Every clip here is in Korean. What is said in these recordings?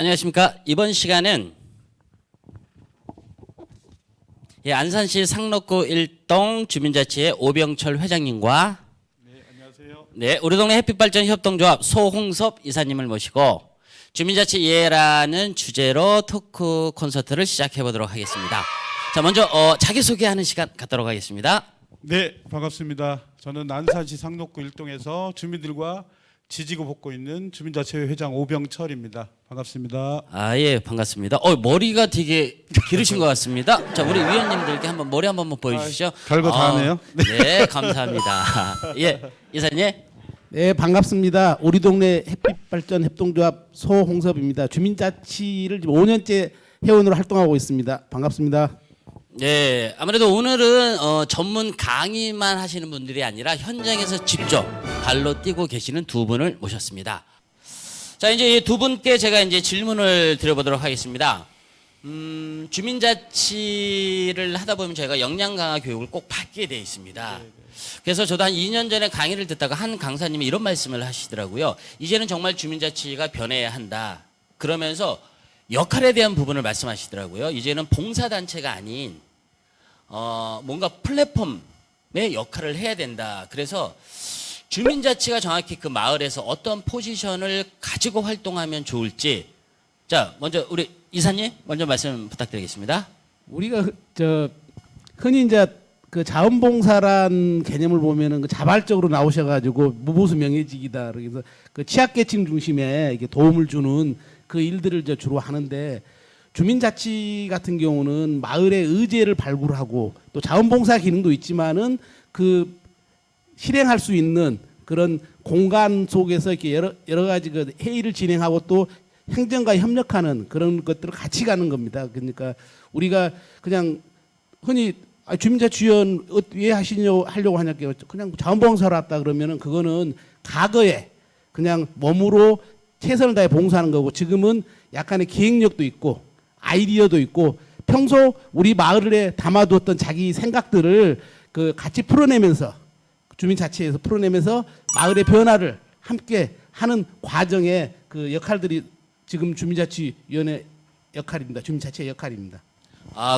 안녕하십니까. 이번 시간은 안산시 상록구 1동 주민자치회 오병철 회장님과 안녕하세요. 우리 동네 햇빛발전 협동조합 소홍섭 이사님을 모시고 주민자치 이해라는 주제로 토크 콘서트를 시작해 보도록 하겠습니다. 자, 먼저 자기소개하는 시간 갖도록 하겠습니다. 네, 반갑습니다. 저는 안산시 상록구 1동에서 주민들과 지지고 볶고 있는 주민자치회 회장 오병철입니다. 반갑습니다. 예, 반갑습니다. 머리가 되게 기르신 것 같습니다. 자, 우리 위원님들께 한번 머리 한번 보여주시죠. 별거 다 하네요. 네, 감사합니다. 예, 이사님. 네, 반갑습니다. 우리 동네 햇빛발전 협동조합 소홍섭입니다. 주민자치를 지금 5년째 회원으로 활동하고 있습니다. 반갑습니다. 네, 아무래도 오늘은 전문 강의만 하시는 분들이 아니라 현장에서 직접 발로 뛰고 계시는 두 분을 모셨습니다. 자, 이제 이 두 분께 제가 이제 질문을 드려보도록 하겠습니다. 주민자치를 하다 보면 저희가 역량 강화 교육을 꼭 받게 돼 있습니다. 그래서 저도 한 2년 전에 강의를 듣다가 한 강사님이 이런 말씀을 하시더라고요. 이제는 정말 주민자치가 변해야 한다. 그러면서 역할에 대한 부분을 말씀하시더라고요. 이제는 봉사단체가 아닌 뭔가 플랫폼의 역할을 해야 된다. 그래서 주민자치가 정확히 그 마을에서 어떤 포지션을 가지고 활동하면 좋을지, 자, 먼저 우리 이사님 먼저 말씀 부탁드리겠습니다. 우리가 흔히 이제 그 자원봉사란 개념을 보면은 그 자발적으로 나오셔가지고 무보수 명예직이다. 그래서 그 취약계층 중심에 이게 도움을 주는 그 일들을 이제 주로 하는데, 주민자치 같은 경우는 마을의 의제를 발굴하고 또 자원봉사 기능도 있지만은 그 실행할 수 있는 그런 공간 속에서 이렇게 여러 가지 그 회의를 진행하고 또 행정과 협력하는 그런 것들을 같이 가는 겁니다. 그러니까 우리가 그냥 흔히 주민자치위원 왜 하려고 하냐고 그냥 자원봉사로 왔다 그러면은 그거는 과거에 그냥 몸으로 최선을 다해 봉사하는 거고, 지금은 약간의 기획력도 있고 아이디어도 있고 평소 우리 마을에 담아두었던 자기 생각들을 그 같이 풀어내면서 주민자치에서 풀어내면서 마을의 변화를 함께 하는 과정의 그 역할들이 지금 주민자치위원회 역할입니다. 주민자치의 역할입니다.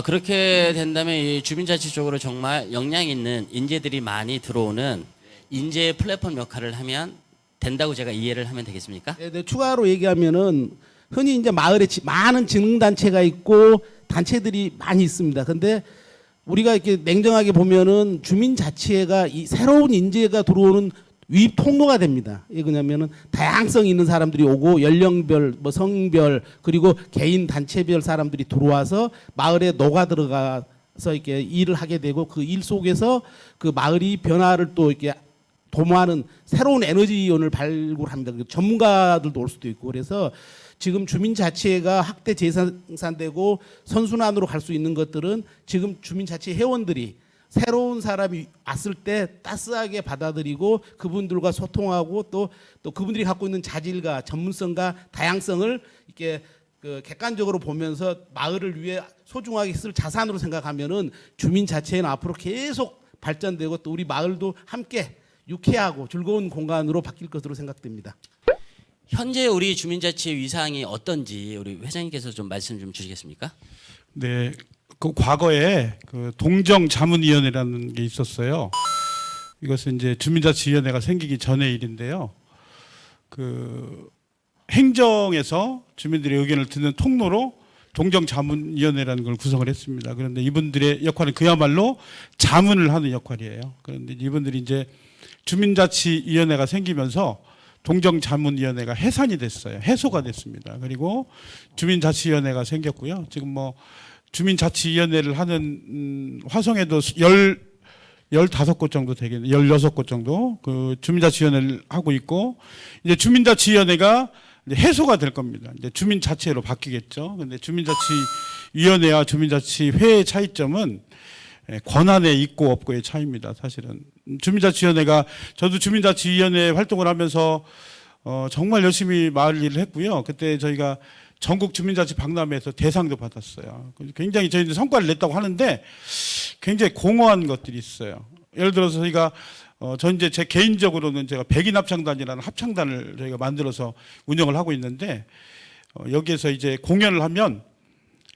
그렇게 된다면 이 주민자치 쪽으로 정말 역량 있는 인재들이 많이 들어오는 인재 플랫폼 역할을 하면 된다고 제가 이해를 하면 되겠습니까? 네, 추가로 얘기하면은 흔히 이제 마을에 많은 지능단체가 있고 단체들이 많이 있습니다. 근데 우리가 이렇게 냉정하게 보면은 주민자치회가 이 새로운 인재가 들어오는 유입 통로가 됩니다. 이게 뭐냐면은 다양성 있는 사람들이 오고 연령별, 성별, 그리고 개인 단체별 사람들이 들어와서 마을에 녹아 들어가서 이렇게 일을 하게 되고, 그 일 속에서 그 마을이 변화를 또 이렇게 도모하는 새로운 에너지원을 발굴합니다. 전문가들도 올 수도 있고. 그래서 지금 주민자치회가 확대 재생산되고 선순환으로 갈 수 있는 것들은 지금 주민자치 회원들이 새로운 사람이 왔을 때 따스하게 받아들이고 그분들과 소통하고 또 그분들이 갖고 있는 자질과 전문성과 다양성을 이렇게 그 객관적으로 보면서 마을을 위해 소중하게 쓸 자산으로 생각하면은 주민자치회는 앞으로 계속 발전되고 또 우리 마을도 함께 유쾌하고 즐거운 공간으로 바뀔 것으로 생각됩니다. 현재 우리 주민자치의 위상이 어떤지 우리 회장님께서 좀 말씀 좀 주시겠습니까? 네, 그 과거에 그 동정자문위원회라는 게 있었어요. 이것은 이제 주민자치위원회가 생기기 전의 일인데요. 그 행정에서 주민들의 의견을 듣는 통로로 동정자문위원회라는 걸 구성을 했습니다. 그런데 이분들의 역할은 그야말로 자문을 하는 역할이에요. 그런데 이분들이 이제 주민자치위원회가 생기면서 동정자문위원회가 해산이 됐어요. 해소가 됐습니다. 그리고 주민자치위원회가 생겼고요. 지금 뭐 주민자치위원회를 하는 화성에도 15곳 정도 되겠네요. 16곳 정도 그 주민자치위원회를 하고 있고, 이제 주민자치위원회가 이제 해소가 될 겁니다. 이제 주민자치회로 바뀌겠죠. 근데 주민자치위원회와 주민자치회의 차이점은 권한에 있고 없고의 차이입니다. 사실은 주민자치위원회가, 저도 주민자치위원회 활동을 하면서 정말 열심히 마을 일을 했고요. 그때 저희가 전국 주민자치 박람회에서 대상도 받았어요. 굉장히 저희들 성과를 냈다고 하는데 굉장히 공허한 것들이 있어요. 예를 들어서 저희가 전 이제 제 개인적으로는 제가 백인 합창단이라는 합창단을 저희가 만들어서 운영을 하고 있는데 여기에서 이제 공연을 하면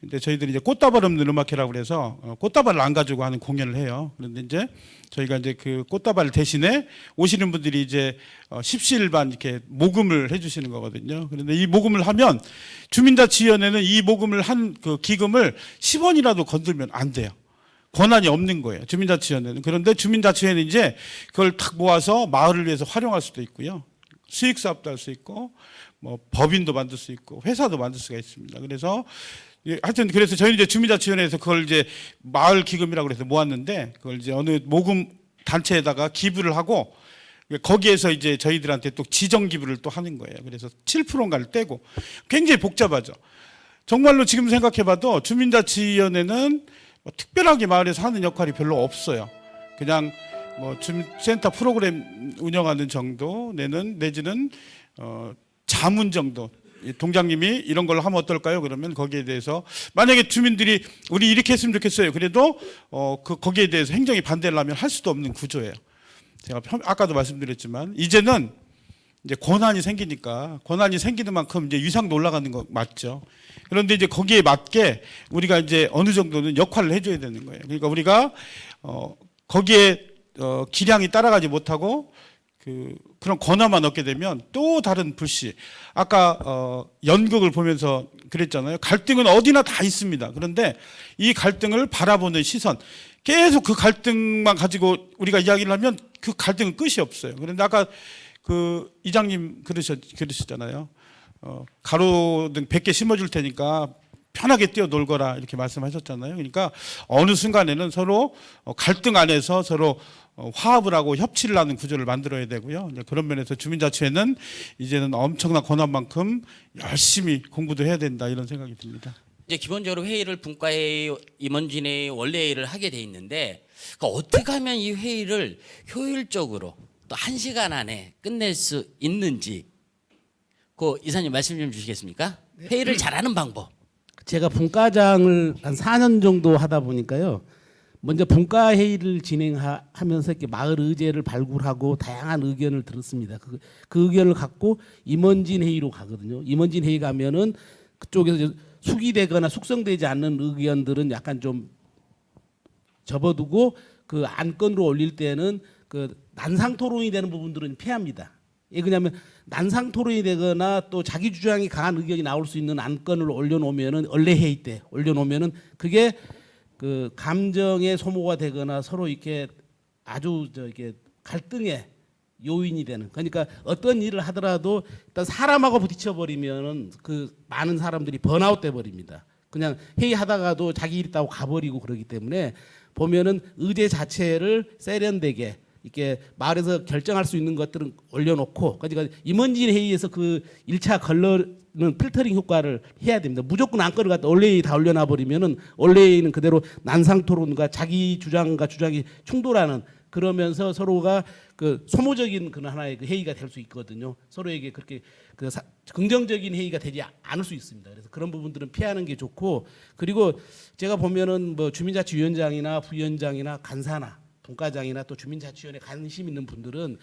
이제 저희들이 이제 꽃다발 없는 음악회라고 그래서 꽃다발을 안 가지고 하는 공연을 해요. 그런데 이제 저희가 이제 그 꽃다발 대신에 오시는 분들이 이제 십시일반 이렇게 모금을 해주시는 거거든요. 그런데 이 모금을 하면 주민자치위원회는 이 모금을 한 그 기금을 10원이라도 건들면 안 돼요. 권한이 없는 거예요. 주민자치위원회는. 그런데 주민자치위원회는 이제 그걸 탁 모아서 마을을 위해서 활용할 수도 있고요. 수익 사업도 할 수 있고 뭐 법인도 만들 수 있고 회사도 만들 수가 있습니다. 그래서 하여튼 그래서 저희는 이제 주민자치위원회에서 그걸 이제 마을 기금이라고 해서 모았는데 그걸 이제 어느 모금 단체에다가 기부를 하고 거기에서 이제 저희들한테 또 지정 기부를 또 하는 거예요. 그래서 7%인가를 떼고 굉장히 복잡하죠. 정말로 지금 생각해봐도 주민자치위원회는 뭐 특별하게 마을에서 하는 역할이 별로 없어요. 그냥 뭐 주민센터 프로그램 운영하는 정도 내지는 자문 정도. 동장님이 이런 걸로 하면 어떨까요? 그러면 거기에 대해서 만약에 주민들이 우리 이렇게 했으면 좋겠어요. 그래도 거기에 대해서 행정이 반대를 하면 할 수도 없는 구조예요. 제가 아까도 말씀드렸지만 이제는 이제 권한이 생기니까 권한이 생기는 만큼 이제 위상도 올라가는 거 맞죠. 그런데 이제 거기에 맞게 우리가 이제 어느 정도는 역할을 해줘야 되는 거예요. 그러니까 우리가 거기에 기량이 따라가지 못하고 그런 권한만 얻게 되면 또 다른 불씨. 아까 연극을 보면서 그랬잖아요. 갈등은 어디나 다 있습니다. 그런데 이 갈등을 바라보는 시선, 계속 그 갈등만 가지고 우리가 이야기를 하면 그 갈등은 끝이 없어요. 그런데 아까 그 이장님 그러시잖아요. 가로등 100개 심어줄 테니까 편하게 뛰어놀거라 이렇게 말씀하셨잖아요. 그러니까 어느 순간에는 서로 갈등 안에서 서로 화합을 하고 협치를 하는 구조를 만들어야 되고요. 그런 면에서 주민자치회는 이제는 엄청난 권한만큼 열심히 공부도 해야 된다 이런 생각이 듭니다. 이제 기본적으로 회의를 분과회의, 임원진회의, 원래회의를 하게 돼 있는데 그러니까 어떻게 하면 이 회의를 효율적으로 또 1시간 안에 끝낼 수 있는지 그 이사님 말씀 좀 주시겠습니까? 회의를 잘하는 방법. 제가 분과장을 한 4년 정도 하다 보니까요. 먼저 분과 회의를 진행하면서 이렇게 마을 의제를 발굴하고 다양한 의견을 들었습니다. 그 의견을 갖고 임원진 회의로 가거든요. 임원진 회의 가면은 그쪽에서 숙의되거나 숙성되지 않는 의견들은 약간 좀 접어두고 그 안건으로 올릴 때는 그 난상 토론이 되는 부분들은 피합니다. 예, 왜냐하면 난상 토론이 되거나 또 자기 주장이 강한 의견이 나올 수 있는 안건을 올려놓으면은 원래 회의 때 올려놓으면은 그게 그 감정의 소모가 되거나 서로 이렇게 아주 이렇게 갈등의 요인이 되는. 그러니까 어떤 일을 하더라도 일단 사람하고 부딪혀 버리면은 그 많은 사람들이 번아웃 돼 버립니다. 그냥 회의하다가도 자기 일 있다고 가버리고 그러기 때문에 보면은 의제 자체를 세련되게 이렇게 마을에서 결정할 수 있는 것들은 올려놓고, 그러니까 임원진 회의에서 그 1차 걸러는 필터링 효과를 해야 됩니다. 무조건 안건을 갖다 원래회의 다 올려놔 버리면은 원래회의는 그대로 난상 토론과 자기 주장과 주장이 충돌하는, 그러면서 서로가 그 소모적인 그런 하나의 그 회의가 될 수 있거든요. 서로에게 그렇게 긍정적인 회의가 되지 않을 수 있습니다. 그래서 그런 부분들은 피하는 게 좋고, 그리고 제가 보면은 뭐 주민자치위원장이나 부위원장이나 간사나 분과장이나 또 주민자치위원회 관심 있는 분들은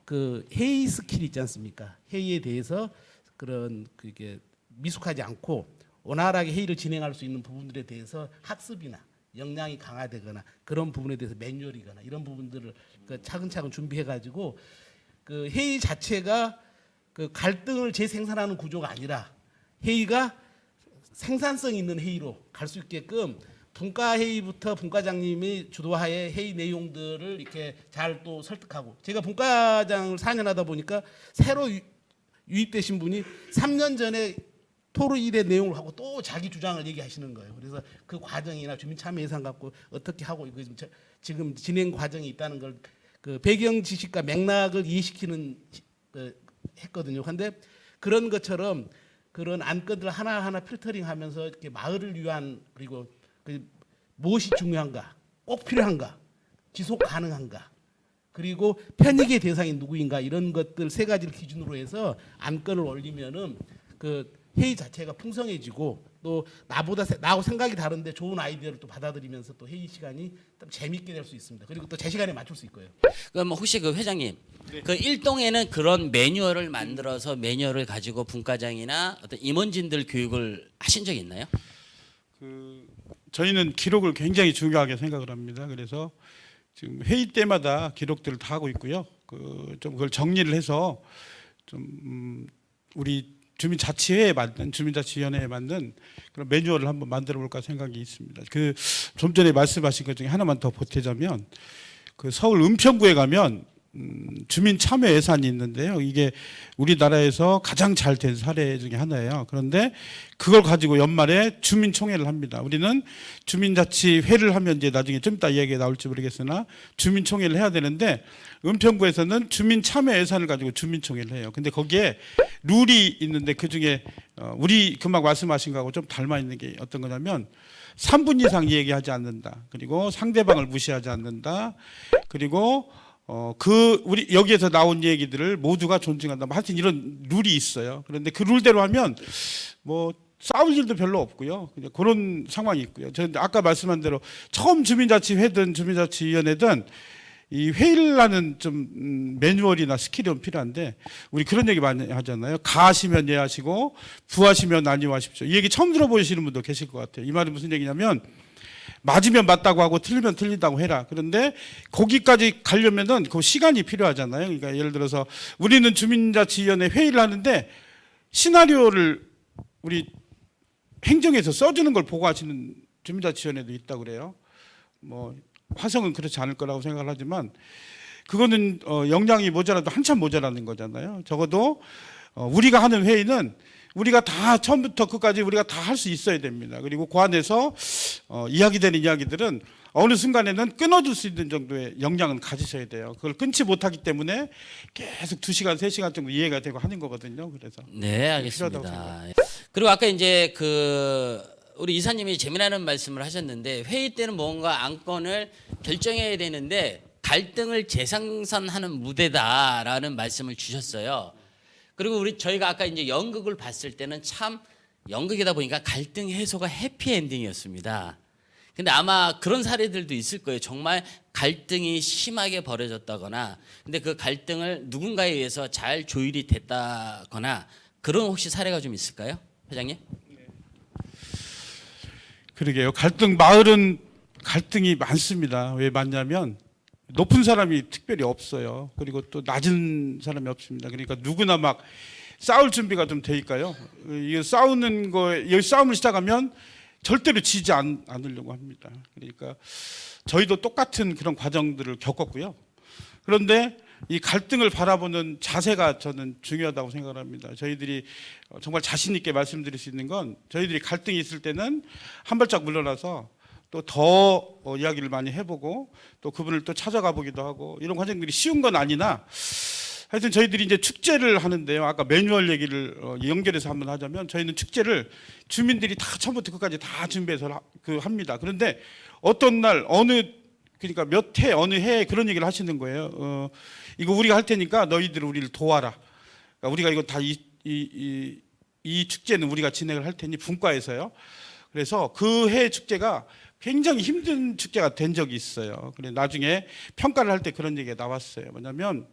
그 회의 스킬 있지 않습니까? 회의에 대해서 그런 그게 미숙하지 않고 원활하게 회의를 진행할 수 있는 부분들에 대해서 학습이나 역량이 강화되거나 그런 부분에 대해서 매뉴얼이거나 이런 부분들을 그 차근차근 준비해가지고 그 회의 자체가 그 갈등을 재생산하는 구조가 아니라 회의가 생산성 있는 회의로 갈 수 있게끔 분과회의부터 분과장님이 주도하에 회의 내용들을 이렇게 잘 또 설득하고, 제가 분과장을 4년 하다 보니까 새로 유입되신 분이 3년 전에 토론일의 내용을 하고 또 자기 주장을 얘기하시는 거예요. 그래서 그 과정이나 주민참여 예산 갖고 어떻게 하고 이거 지금 진행 과정이 있다는 걸 그 배경 지식과 맥락을 이해시키는 했거든요. 그런데 그런 것처럼 그런 안건들 하나하나 필터링하면서 이렇게 마을을 위한, 그리고 무엇이 중요한가, 꼭 필요한가, 지속 가능한가, 그리고 편익의 대상이 누구인가, 이런 것들 세 가지를 기준으로 해서 안건을 올리면은 그 회의 자체가 풍성해지고 또 나하고 생각이 다른데 좋은 아이디어를 또 받아들이면서 또 회의 시간이 좀 재밌게 될 수 있습니다. 그리고 또 제 시간에 맞출 수 있고요. 그럼 혹시 그 회장님, 그 일동에는 그런 매뉴얼을 만들어서 매뉴얼을 가지고 분과장이나 어떤 임원진들 교육을 하신 적이 있나요? 저희는 기록을 굉장히 중요하게 생각을 합니다. 그래서 지금 회의 때마다 기록들을 다 하고 있고요. 좀 그걸 정리를 해서 좀 우리 주민자치회에 맞는 주민자치위원회에 맞는 그런 매뉴얼을 한번 만들어 볼까 생각이 있습니다. 좀 전에 말씀하신 것 중에 하나만 더 보태자면 서울 은평구에 가면 주민 참여 예산이 있는데요. 이게 우리나라에서 가장 잘 된 사례 중에 하나예요. 그런데 그걸 가지고 연말에 주민총회를 합니다. 우리는 주민자치회를 하면 이제 나중에 좀 이따 이야기가 나올지 모르겠으나 주민총회를 해야 되는데 은평구에서는 주민 참여 예산을 가지고 주민총회를 해요. 근데 거기에 룰이 있는데 그 중에 우리 금방 말씀하신 거하고 좀 닮아 있는 게 어떤 거냐면 3분 이상 얘기하지 않는다. 그리고 상대방을 무시하지 않는다. 그리고 우리 여기에서 나온 얘기들을 모두가 존중한다. 하여튼 이런 룰이 있어요. 그런데 그 룰대로 하면 뭐 싸울 일도 별로 없고요. 그냥 그런 상황이 있고요. 저는 아까 말씀한 대로 처음 주민자치회든 주민자치위원회든 이 회의를 하는 좀 매뉴얼이나 스킬이 좀 필요한데 우리 그런 얘기 많이 하잖아요. 가하시면 예하시고 부하시면 아니하십시오. 이 얘기 처음 들어보시는 분도 계실 것 같아요. 이 말은 무슨 얘기냐면 맞으면 맞다고 하고 틀리면 틀리다고 해라. 그런데 거기까지 가려면은 그 시간이 필요하잖아요. 그러니까 예를 들어서 우리는 주민자치위원회 회의를 하는데 시나리오를 우리 행정에서 써주는 걸 보고 하시는 주민자치위원회도 있다고 그래요. 뭐 화성은 그렇지 않을 거라고 생각을 하지만 그거는 역량이 모자라도 한참 모자라는 거잖아요. 적어도 우리가 하는 회의는 우리가 다 처음부터 끝까지 우리가 다 할 수 있어야 됩니다. 그리고 그 안에서 이야기되는 이야기들은 어느 순간에는 끊어줄 수 있는 정도의 역량은 가지셔야 돼요. 그걸 끊지 못하기 때문에 계속 2시간, 3시간 정도 이해가 되고 하는 거거든요. 그래서 네, 알겠습니다. 그리고 아까 이제 우리 이사님이 재미나는 말씀을 하셨는데 회의 때는 뭔가 안건을 결정해야 되는데 갈등을 재생산하는 무대다라는 말씀을 주셨어요. 그리고 저희가 아까 이제 연극을 봤을 때는 참 연극이다 보니까 갈등 해소가 해피엔딩이었습니다. 근데 아마 그런 사례들도 있을 거예요. 정말 갈등이 심하게 벌어졌다거나 근데 그 갈등을 누군가에 의해서 잘 조율이 됐다거나 그런 혹시 사례가 좀 있을까요? 회장님? 그러게요. 마을은 갈등이 많습니다. 왜 많냐면 높은 사람이 특별히 없어요. 그리고 또 낮은 사람이 없습니다. 그러니까 누구나 막 싸울 준비가 좀 되니까요. 이게 여기 싸움을 시작하면 절대로 지지 않으려고 합니다. 그러니까 저희도 똑같은 그런 과정들을 겪었고요. 그런데 이 갈등을 바라보는 자세가 저는 중요하다고 생각을 합니다. 저희들이 정말 자신 있게 말씀드릴 수 있는 건 저희들이 갈등이 있을 때는 한 발짝 물러나서 또 더 이야기를 많이 해보고 또 그분을 또 찾아가 보기도 하고 이런 과정들이 쉬운 건 아니나 하여튼 저희들이 이제 축제를 하는데요. 아까 매뉴얼 얘기를 연결해서 한번 하자면 저희는 축제를 주민들이 다 처음부터 끝까지 다 준비해서 합니다. 그런데 어떤 날 그러니까 몇 해 어느 해에 그런 얘기를 하시는 거예요. 이거 우리가 할 테니까 너희들 우리를 도와라. 그러니까 우리가 이거 다 이 축제는 우리가 진행을 할 테니 분과에서요. 그래서 그 해 축제가 굉장히 힘든 축제가 된 적이 있어요. 그래 나중에 평가를 할 때 그런 얘기가 나왔어요. 뭐냐면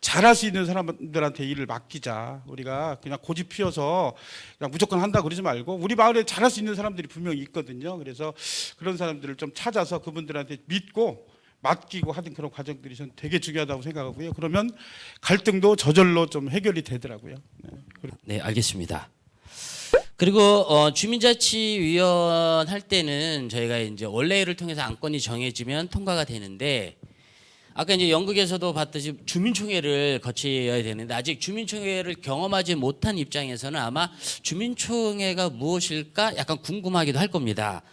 잘할 수 있는 사람들한테 일을 맡기자. 우리가 그냥 고집 피워서 그냥 무조건 한다 그러지 말고 우리 마을에 잘할 수 있는 사람들이 분명히 있거든요. 그래서 그런 사람들을 좀 찾아서 그분들한테 믿고 맡기고 하는 그런 과정들이 저는 되게 중요하다고 생각하고요. 그러면 갈등도 저절로 좀 해결이 되더라고요. 네, 알겠습니다. 그리고 주민자치위원 할 때는 저희가 이제 원래를 통해서 안건이 정해지면 통과가 되는데 아까 이제 연극에서도 봤듯이 주민총회를 거쳐야 되는데 아직 주민총회를 경험하지 못한 입장에서는 아마 주민총회가 무엇일까 약간 궁금하기도 할 겁니다.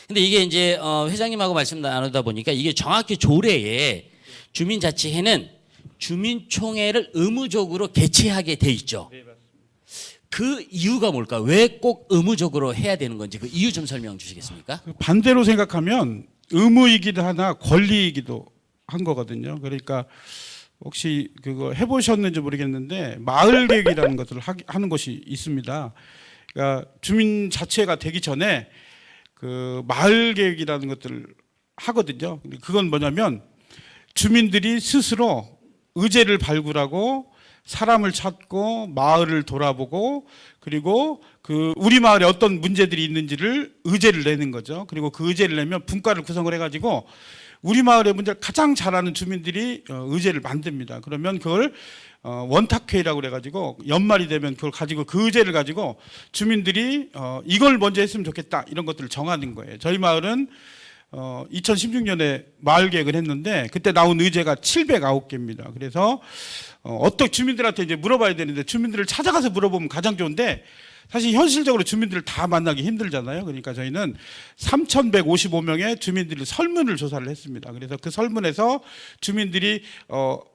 근데 이게 이제 회장님하고 말씀 나누다 보니까 이게 정확히 조례에 주민자치회는 주민총회를 의무적으로 개최하게 돼 있죠. 그 이유가 뭘까? 왜 꼭 의무적으로 해야 되는 건지 그 이유 좀 설명 주시겠습니까? 반대로 생각하면 의무이기도 하나 권리이기도 한 거거든요. 그러니까 혹시 그거 해보셨는지 모르겠는데 마을 계획이라는 것을 하는 것이 있습니다. 그러니까 주민 자치회가 되기 전에 그 마을 계획이라는 것들을 하거든요. 근데 그건 뭐냐면 주민들이 스스로 의제를 발굴하고 사람을 찾고 마을을 돌아보고 그리고 그 우리 마을에 어떤 문제들이 있는지를 의제를 내는 거죠. 그리고 그 의제를 내면 분과를 구성을 해가지고 우리 마을의 문제를 가장 잘 아는 주민들이 의제를 만듭니다. 그러면 그걸 원탁회의라고 그래가지고 연말이 되면 그걸 가지고 그 의제를 가지고 주민들이 이걸 먼저 했으면 좋겠다 이런 것들을 정하는 거예요. 저희 마을은 2016년에 마을 계획을 했는데 그때 나온 의제가 709개입니다. 그래서 어떻게 주민들한테 이제 물어봐야 되는데 주민들을 찾아가서 물어보면 가장 좋은데 사실 현실적으로 주민들을 다 만나기 힘들잖아요. 그러니까 저희는 3,155명의 주민들이 설문을 조사를 했습니다. 그래서 그 설문에서 주민들이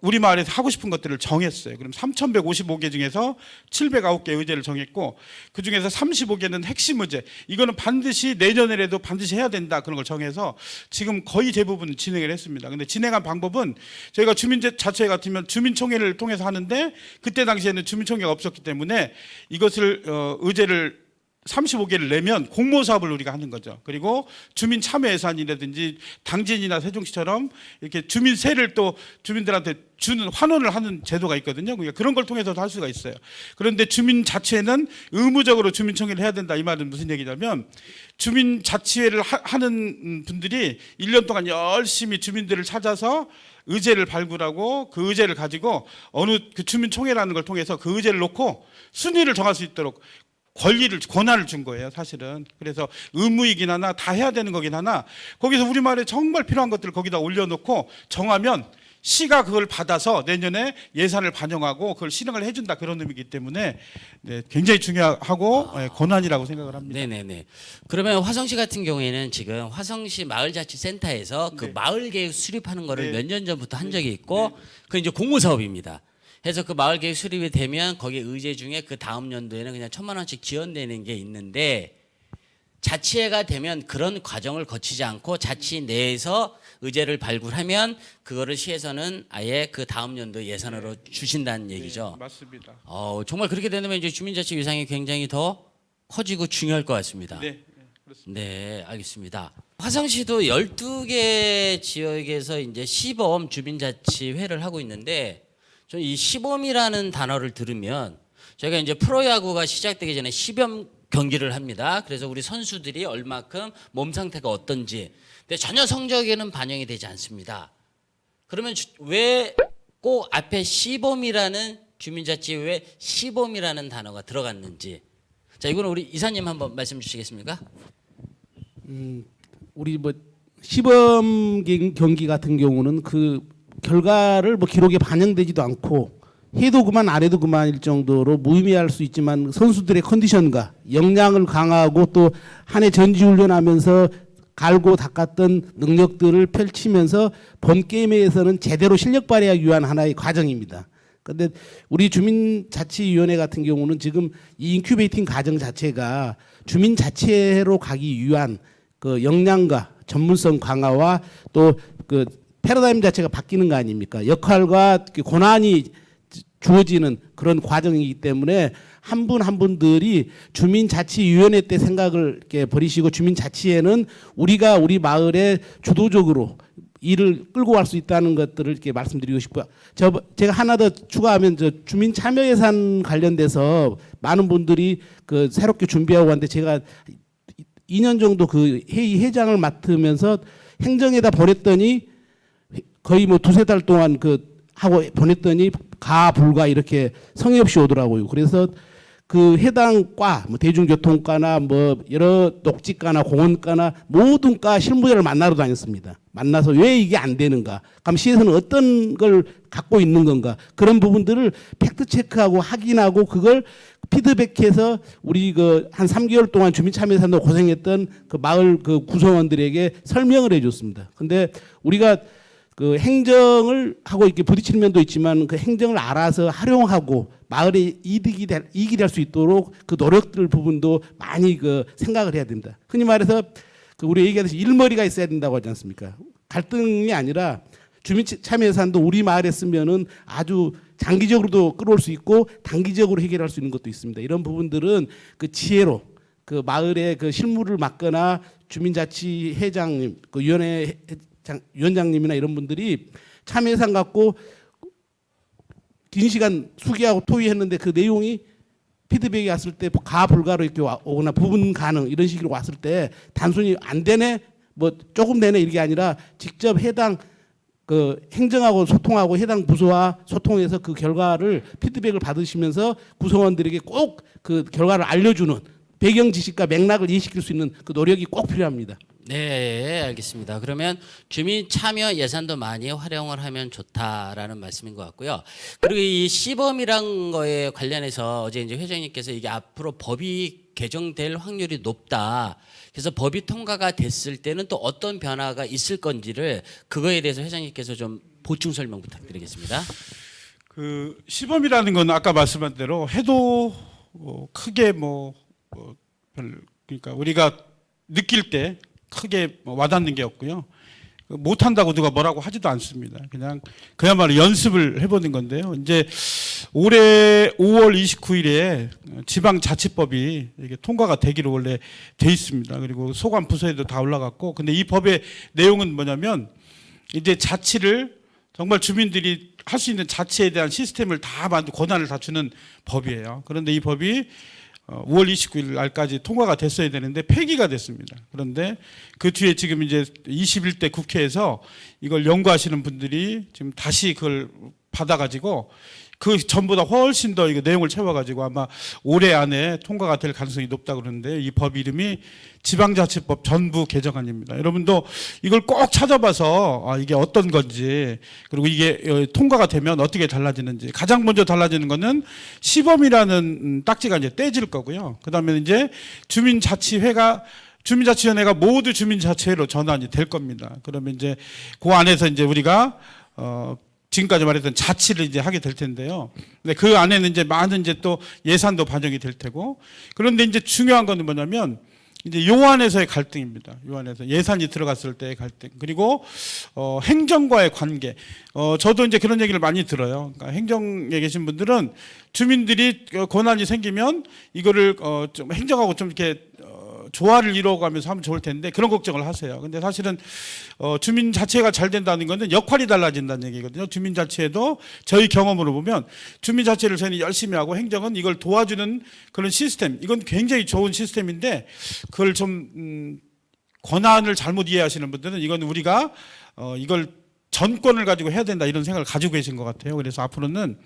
우리 마을에서 하고 싶은 것들을 정했어요. 그럼 3,155개 중에서 709개 의제를 정했고 그 중에서 35개는 핵심 의제. 이거는 반드시 내년에라도 반드시 해야 된다. 그런 걸 정해서 지금 거의 대부분 진행을 했습니다. 근데 진행한 방법은 저희가 주민자치회 같으면 주민총회를 통해서 하는데 그때 당시에는 주민총회가 없었기 때문에 이것을 의제를 35개를 내면 공모사업을 우리가 하는 거죠. 그리고 주민 참여 예산이라든지 당진이나 세종시처럼 이렇게 주민세를 또 주민들한테 주는 환원을 하는 제도가 있거든요. 그러니까 그런 걸 통해서도 할 수가 있어요. 그런데 주민자치회는 의무적으로 주민총회를 해야 된다. 이 말은 무슨 얘기냐면 주민자치회를 하는 분들이 1년 동안 열심히 주민들을 찾아서 의제를 발굴하고 그 의제를 가지고 어느 그 주민총회라는 걸 통해서 그 의제를 놓고 순위를 정할 수 있도록 권한을 준 거예요, 사실은. 그래서 의무이긴 하나 다 해야 되는 거긴 하나 거기서 우리 마을에 정말 필요한 것들을 거기다 올려놓고 정하면 시가 그걸 받아서 내년에 예산을 반영하고 그걸 실행을 해준다 그런 의미이기 때문에 네, 굉장히 중요하고 권한이라고 생각을 합니다. 네네네. 그러면 화성시 같은 경우에는 지금 화성시 마을자치센터에서 그 네. 마을 계획 수립하는 거를 네. 몇 년 전부터 한 적이 있고 그 이제 공모 사업입니다. 해서 그 마을 계획 수립이 되면 거기에 의제 중에 그 다음 연도에는 그냥 1,000만 원씩 지원되는 게 있는데 자치회가 되면 그런 과정을 거치지 않고 자치 내에서 의제를 발굴하면 그거를 시에서는 아예 그 다음 연도 예산으로 주신다는 얘기죠. 네, 맞습니다. 정말 그렇게 되면 이제 주민자치 위상이 굉장히 더 커지고 중요할 것 같습니다. 네, 그렇습니다. 네, 알겠습니다. 화성시도 12개 지역에서 이제 시범 주민자치회를 하고 있는데 저는 이 시범이라는 단어를 들으면 저희가 이제 프로야구가 시작되기 전에 시범 경기를 합니다. 그래서 우리 선수들이 얼마큼 몸 상태가 어떤지 근데 전혀 성적에는 반영이 되지 않습니다. 그러면 왜 꼭 앞에 시범이라는 주민자치회 시범이라는 단어가 들어갔는지 자 이거는 우리 이사님 한번 말씀 주시겠습니까? 우리 뭐 시범 경기 같은 경우는 그 결과를 뭐 기록에 반영되지도 않고 해도 그만 안 해도 그만일 정도로 무의미할 수 있지만 선수들의 컨디션과 역량을 강화하고 또 한 해 전지훈련하면서 갈고 닦았던 능력들을 펼치면서 본 게임에서는 제대로 실력 발휘하기 위한 하나의 과정입니다. 그런데 우리 주민자치위원회 같은 경우는 지금 이 인큐베이팅 과정 자체가 주민자치회로 가기 위한 그 역량과 전문성 강화와 또 그 패러다임 자체가 바뀌는 거 아닙니까? 역할과 권한이 주어지는 그런 과정이기 때문에 한 분 한 분들이 주민자치위원회 때 생각을 이렇게 버리시고 주민자치회는 우리가 우리 마을에 주도적으로 일을 끌고 갈 수 있다는 것들을 이렇게 말씀드리고 싶고요. 제가 하나 더 추가하면 주민 참여 예산 관련돼서 많은 분들이 그 새롭게 준비하고 왔는데 제가 2년 정도 그 회의 회장을 맡으면서 행정에다 보냈더니 거의 뭐 2-3달 동안 그 하고 보냈더니 가불가 이렇게 성의 없이 오더라고요. 그래서 그 해당 과, 뭐 대중교통과나 뭐 여러 녹지과나 공원과나 모든 과 실무자를 만나러 다녔습니다. 만나서 왜 이게 안 되는가? 그럼 시에서는 어떤 걸 갖고 있는 건가? 그런 부분들을 팩트 체크하고 확인하고 그걸 피드백해서 우리 그 한 3개월 동안 주민참여예산으로 고생했던 그 마을 그 구성원들에게 설명을 해줬습니다. 근데 우리가 그 행정을 하고 이렇게 부딪히는 면도 있지만 그 행정을 알아서 활용하고 마을의 이익이 될 수 있도록 그 노력들 부분도 많이 그 생각을 해야 됩니다. 흔히 말해서 그 우리 얘기하듯이 일머리가 있어야 된다고 하지 않습니까? 갈등이 아니라 주민 참여 예산도 우리 마을에 쓰면은 아주 장기적으로도 끌어올 수 있고 단기적으로 해결할 수 있는 것도 있습니다. 이런 부분들은 그 지혜로 그 마을의 그 실무를 맡거나 주민자치회장님, 그 위원장님이나 이런 분들이 참여 예산 갖고 긴 시간 수기하고 토의했는데 그 내용이 피드백이 왔을 때 가불가로 이렇게 오거나 부분 가능 이런 식으로 왔을 때 단순히 안 되네 뭐 조금 되네 이게 아니라 직접 해당 그 행정하고 소통하고 해당 부서와 소통해서 그 결과를 피드백을 받으시면서 구성원들에게 꼭 그 결과를 알려주는 배경 지식과 맥락을 이해시킬 수 있는 그 노력이 꼭 필요합니다. 네, 알겠습니다. 그러면 주민 참여 예산도 많이 활용을 하면 좋다라는 말씀인 것 같고요. 그리고 이 시범이란 거에 관련해서 어제 이제 회장님께서 이게 앞으로 법이 개정될 확률이 높다. 그래서 법이 통과가 됐을 때는 또 어떤 변화가 있을 건지를 그거에 대해서 회장님께서 좀 보충 설명 부탁드리겠습니다. 그 시범이라는 건 아까 말씀한 대로 해도 크게 그러니까 우리가 느낄 때 크게 와닿는 게 없고요. 못한다고 누가 뭐라고 하지도 않습니다. 그냥 그야말로 연습을 해보는 건데요. 이제 올해 5월 29일에 지방자치법이 이게 통과가 되기로 원래 돼 있습니다. 그리고 소관 부서에도 다 올라갔고, 근데 이 법의 내용은 뭐냐면 이제 자치를 정말 주민들이 할 수 있는 자치에 대한 시스템을 다 만들고 권한을 다 주는 법이에요. 그런데 이 법이 5월 29일 날까지 통과가 됐어야 되는데 폐기가 됐습니다. 그런데 그 뒤에 지금 이제 21대 국회에서 이걸 연구하시는 분들이 지금 다시 그걸 받아가지고 그 전보다 훨씬 더 이거 내용을 채워가지고 아마 올해 안에 통과가 될 가능성이 높다 그러는데 이 법 이름이 지방자치법 전부 개정안입니다. 여러분도 이걸 꼭 찾아봐서 이게 어떤 건지 그리고 이게 통과가 되면 어떻게 달라지는지 가장 먼저 달라지는 거는 시범이라는 딱지가 이제 떼질 거고요. 그다음에 이제 주민자치위원회가 모두 주민자치회로 전환이 될 겁니다. 그러면 이제 그 안에서 이제 우리가 지금까지 말했던 자치를 이제 하게 될 텐데요. 근데 그 안에는 이제 많은 이제 또 예산도 반영이 될 테고. 그런데 이제 중요한 건 뭐냐면 이제 요 안에서의 갈등입니다. 요 안에서 예산이 들어갔을 때의 갈등. 그리고 행정과의 관계. 저도 이제 그런 얘기를 많이 들어요. 그러니까 행정에 계신 분들은 주민들이 권한이 생기면 이거를 좀 행정하고 좀 이렇게 조화를 이루어가면서 하면 좋을 텐데 그런 걱정을 하세요. 근데 사실은 주민자치회가 잘 된다는 것은 역할이 달라진다는 얘기거든요. 주민자치회도 저희 경험으로 보면 주민자치회를 저희는 열심히 하고 행정은 이걸 도와주는 그런 시스템, 이건 굉장히 좋은 시스템인데 그걸 좀 권한을 잘못 이해하시는 분들은 이건 우리가 이걸 전권을 가지고 해야 된다 이런 생각을 가지고 계신 것 같아요. 그래서 앞으로는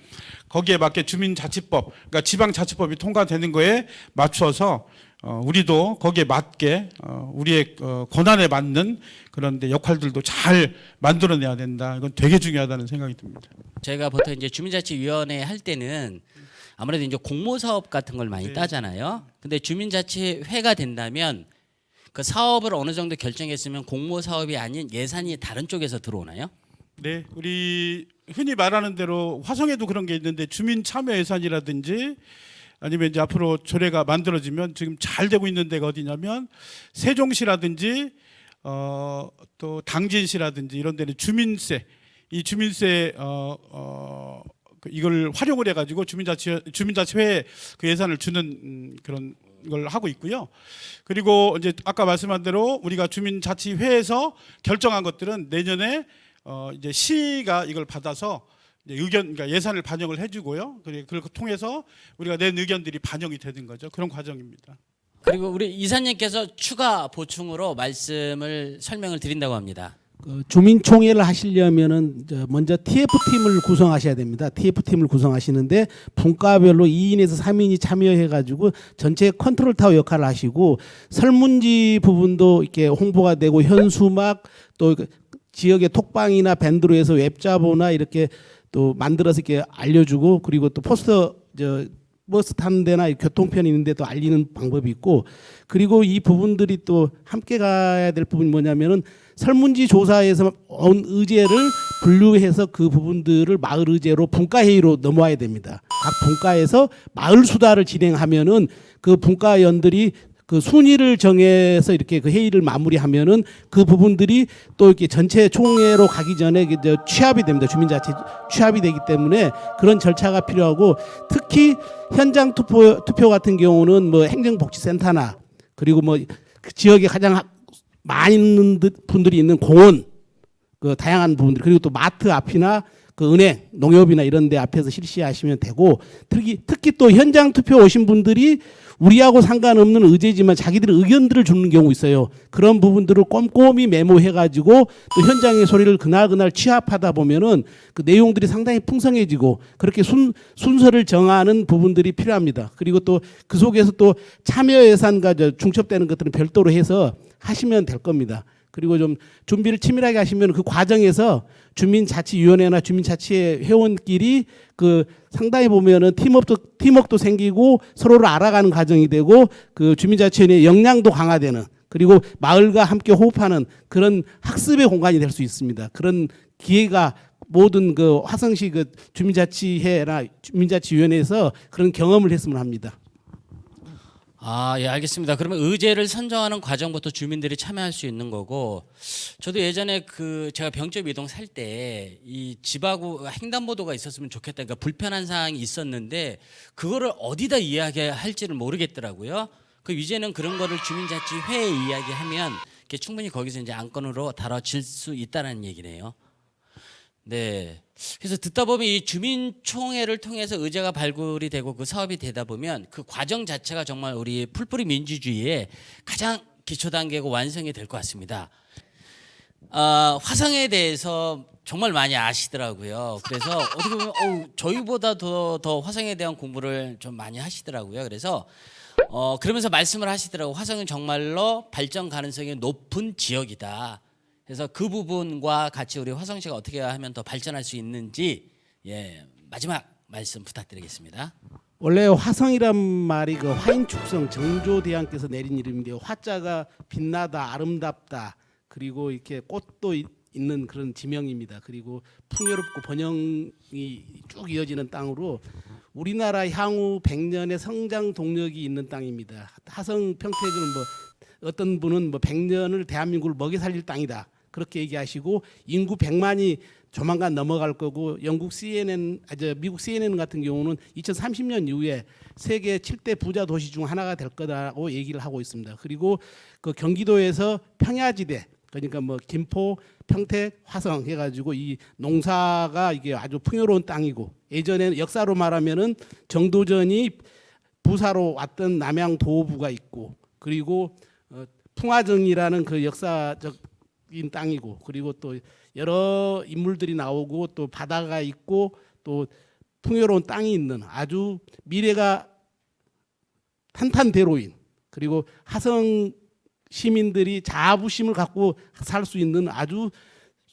거기에 맞게 주민자치법, 그러니까 지방자치법이 통과되는 거에 맞춰서 우리도 거기에 맞게 우리의 권한에 맞는 그런 데 역할들도 잘 만들어내야 된다. 이건 되게 중요하다는 생각이 듭니다. 저희가 보통 이제 주민자치위원회 할 때는 아무래도 이제 공모사업 같은 걸 많이 따잖아요. 근데 주민자치회가 된다면 그 사업을 어느 정도 결정했으면 공모사업이 아닌 예산이 다른 쪽에서 들어오나요? 네, 우리 흔히 말하는 대로 화성에도 그런 게 있는데 주민 참여 예산이라든지 아니면 이제 앞으로 조례가 만들어지면 지금 잘 되고 있는 데가 어디냐면 세종시라든지 또 당진시라든지 이런 데는 주민세 이걸 활용을 해가지고 주민자치회 그 예산을 주는 그런 걸 하고 있고요. 그리고 이제 아까 말씀한 대로 우리가 주민자치회에서 결정한 것들은 내년에 이제 시가 이걸 받아서 그러니까 예산을 반영을 해주고요. 그리고 그걸 통해서 우리가 낸 의견들이 반영이 되는 거죠. 그런 과정입니다. 그리고 우리 이사님께서 추가 보충으로 말씀을 설명을 드린다고 합니다. 주민총회를 하시려면은 먼저 TF팀을 구성하셔야 됩니다. TF팀을 구성하시는데 분과별로 2인에서 3인이 참여해가지고 전체 컨트롤 타워 역할을 하시고 설문지 부분도 이렇게 홍보가 되고 현수막 또 지역의 톡방이나 밴드로 해서 웹자보나 이렇게 또 만들어서 이렇게 알려주고 그리고 또 포스터 버스 타는 데나 교통편이 있는데 또 알리는 방법이 있고 그리고 이 부분들이 또 함께 가야 될 부분이 뭐냐면은 설문지 조사에서 온 의제를 분류해서 그 부분들을 마을 의제로 분과회의로 넘어와야 됩니다. 각 분과에서 마을 수다를 진행하면은 그 분과위원들이 그 순위를 정해서 이렇게 그 회의를 마무리하면은 그 부분들이 또 이렇게 전체 총회로 가기 전에 이게 저 취합이 됩니다. 주민자치 취합이 되기 때문에 그런 절차가 필요하고, 특히 현장 투표 같은 경우는 뭐 행정복지센터나 그리고 뭐 그 지역에 가장 많이 있는 분들이 있는 공원, 그 다양한 부분들, 그리고 또 마트 앞이나 그 은행, 농협이나 이런 데 앞에서 실시하시면 되고, 특히 또 현장 투표 오신 분들이 우리하고 상관없는 의제지만 자기들의 의견들을 주는 경우 있어요. 그런 부분들을 꼼꼼히 메모해가지고 또 현장의 소리를 그날 취합하다 보면은 그 내용들이 상당히 풍성해지고, 그렇게 순서를 정하는 부분들이 필요합니다. 그리고 또 그 속에서 또 참여 예산과 중첩되는 것들은 별도로 해서 하시면 될 겁니다. 그리고 좀 준비를 치밀하게 하시면 그 과정에서 주민자치위원회나 주민자치회 회원끼리 그 상당히 보면은 팀워크도 생기고 서로를 알아가는 과정이 되고, 그 주민자치위원회의 역량도 강화되는, 그리고 마을과 함께 호흡하는 그런 학습의 공간이 될 수 있습니다. 그런 기회가 모든 그 화성시 그 주민자치회나 주민자치위원회에서 그런 경험을 했으면 합니다. 아, 예, 알겠습니다. 그러면 의제를 선정하는 과정부터 주민들이 참여할 수 있는 거고, 저도 예전에 그 제가 병적 이동 살 때 이 집하고 횡단보도가 있었으면 좋겠다, 그러니까 불편한 사항이 있었는데 그거를 어디다 이야기할지를 모르겠더라고요. 그 이제는 그런 거를 주민자치회에 이야기하면 이렇게 충분히 거기서 이제 안건으로 다뤄질 수 있다는 얘기네요. 네. 그래서 듣다 보면 이 주민총회를 통해서 의제가 발굴이 되고 그 사업이 되다 보면 그 과정 자체가 정말 우리 풀뿌리 민주주의의 가장 기초 단계고 완성이 될 것 같습니다. 화성에 대해서 정말 많이 아시더라고요. 그래서 어떻게 보면 저희보다 더 화성에 대한 공부를 좀 많이 하시더라고요. 그래서 그러면서 말씀을 하시더라고요. 화성은 정말로 발전 가능성이 높은 지역이다. 그래서 그 부분과 같이 우리 화성시가 어떻게 하면 더 발전할 수 있는지, 예, 마지막 말씀 부탁드리겠습니다. 원래 화성이란 말이 그 화인축성 정조대왕께서 내린 이름인데요. 화자가 빛나다, 아름답다, 그리고 이렇게 꽃도 있는 그런 지명입니다. 그리고 풍요롭고 번영이 쭉 이어지는 땅으로 우리나라 향후 100년의 성장 동력이 있는 땅입니다. 화성 평택은 뭐 어떤 분은 뭐 100년을 대한민국을 먹여 살릴 땅이다, 그렇게 얘기하시고, 인구 100만이 조만간 넘어갈 거고, 미국 CNN 같은 경우는 2030년 이후에 세계 7대 부자 도시 중 하나가 될 거다라고 얘기를 하고 있습니다. 그리고 그 경기도에서 평야지대, 그러니까 뭐 김포, 평택, 화성 해가지고 이 농사가 이게 아주 풍요로운 땅이고, 예전에는 역사로 말하면은 정도전이 부사로 왔던 남양 도부가 있고, 그리고 풍화정이라는 그 역사적인 땅이고, 그리고 또 여러 인물들이 나오고 또 바다가 있고 또 풍요로운 땅이 있는 아주 미래가 탄탄대로인, 그리고 화성 시민들이 자부심을 갖고 살 수 있는 아주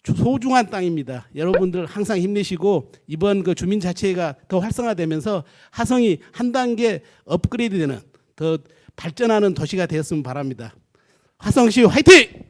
소중한 땅입니다. 여러분들 항상 힘내시고, 이번 그 주민자치회가 더 활성화되면서 화성이 한 단계 업그레이드되는 더 발전하는 도시가 되었으면 바랍니다. 화성시 화이팅!